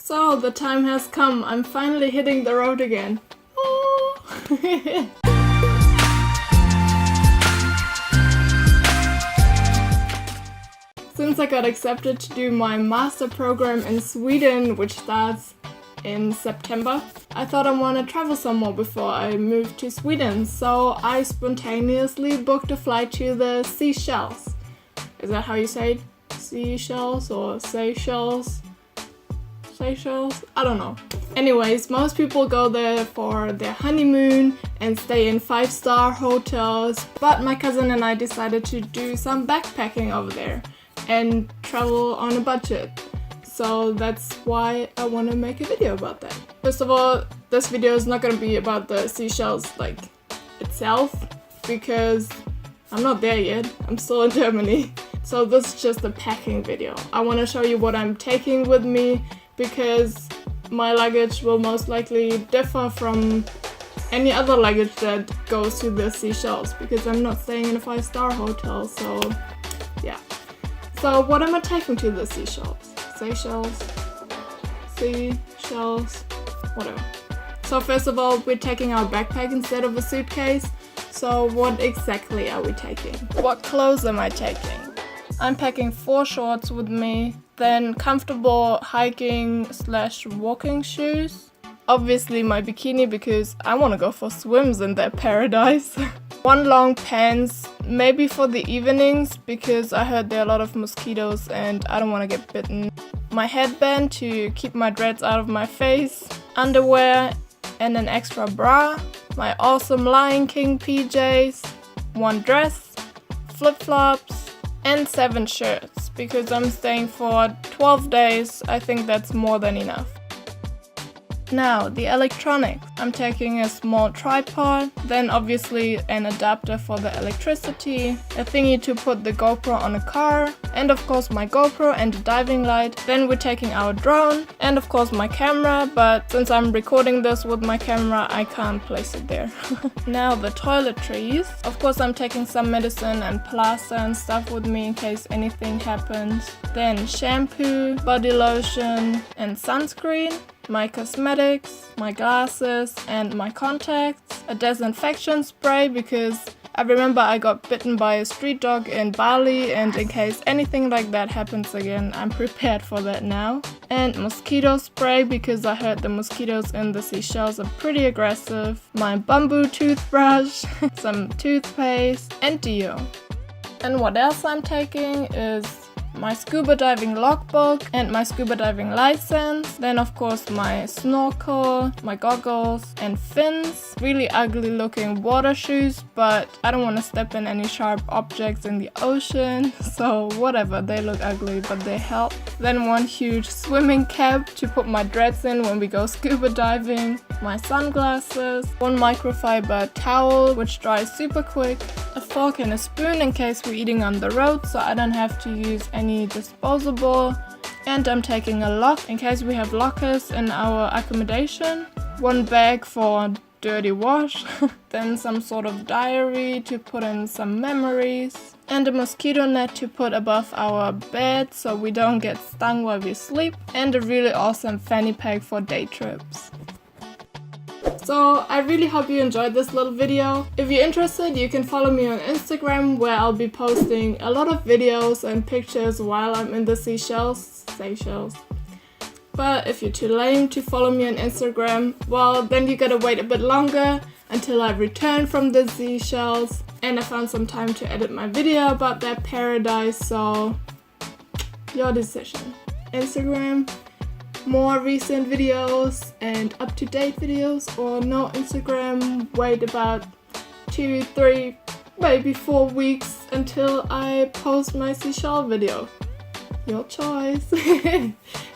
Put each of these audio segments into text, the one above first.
So the time has come. I'm finally hitting the road again. Oh. Since I got accepted to do my master program in Sweden, which starts in September, I thought I want to travel some more before I moved to Sweden, so I spontaneously booked a flight to the Seychelles. Is that how you say it? Seychelles or Seychelles? Seychelles? I don't know. Anyways, most people go there for their honeymoon and stay in 5-star hotels, but my cousin and I decided to do some backpacking over there and travel on a budget. So that's why I want to make a video about that. First of all, this video is not going to be about the Seychelles itself, because I'm not there yet. I'm still in Germany. So this is just a packing video. I want to show you what I'm taking with me, because my luggage will most likely differ from any other luggage that goes to the Seychelles, because I'm not staying in a 5-star hotel, so yeah. So what am I taking to the Seychelles? Seychelles, whatever. So first of all, we're taking our backpack instead of a suitcase. So what exactly are we taking? What clothes am I taking? I'm packing 4 shorts with me, then comfortable hiking/walking shoes. Obviously my bikini, because I want to go for swims in that paradise. 1 long pants, maybe for the evenings, because I heard there are a lot of mosquitoes and I don't want to get bitten. My headband to keep my dreads out of my face. Underwear and an extra bra. My awesome Lion King PJs. 1 dress. Flip-flops. And 7 shirts, because I'm staying for 12 days. I think that's more than enough. Now, the electronics. I'm taking a small tripod, then obviously an adapter for the electricity, a thingy to put the GoPro on a car, and of course my GoPro and a diving light. Then we're taking our drone, and of course my camera, but since I'm recording this with my camera, I can't place it there. Now the toiletries. Of course I'm taking some medicine and plaster and stuff with me in case anything happens. Then shampoo, body lotion, and sunscreen. My cosmetics, my glasses and my contacts, a disinfection spray, because I remember I got bitten by a street dog in Bali, and in case anything like that happens again, I'm prepared for that now. And mosquito spray, because I heard the mosquitoes in the Seychelles are pretty aggressive. My bamboo toothbrush, some toothpaste and deo. And what else I'm taking is my scuba diving logbook and my scuba diving license. Then of course my snorkel, my goggles and fins. Really ugly looking water shoes, but I don't want to step in any sharp objects in the ocean, so whatever, they look ugly but they help. Then 1 huge swimming cap to put my dreads in when we go scuba diving. My sunglasses, 1 microfiber towel which dries super quick. A fork and a spoon in case we're eating on the road, so I don't have to use any disposable. And I'm taking a lock in case we have lockers in our accommodation. 1 bag for dirty wash. Then some sort of diary to put in some memories. And a mosquito net to put above our bed so we don't get stung while we sleep. And a really awesome fanny pack for day trips. So I really hope you enjoyed this little video. If you're interested, you can follow me on Instagram, where I'll be posting a lot of videos and pictures while I'm in the Seychelles. But if you're too lame to follow me on Instagram, well then you gotta wait a bit longer until I return from the Seychelles. And I found some time to edit my video about that paradise, so your decision. Instagram, more recent videos and up-to-date videos, or no Instagram, wait about 2, 3, maybe 4 weeks until I post my Seychelles video. Your choice.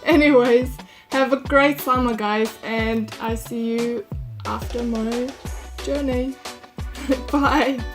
Anyways, have a great summer guys, and I see you after my journey. Bye.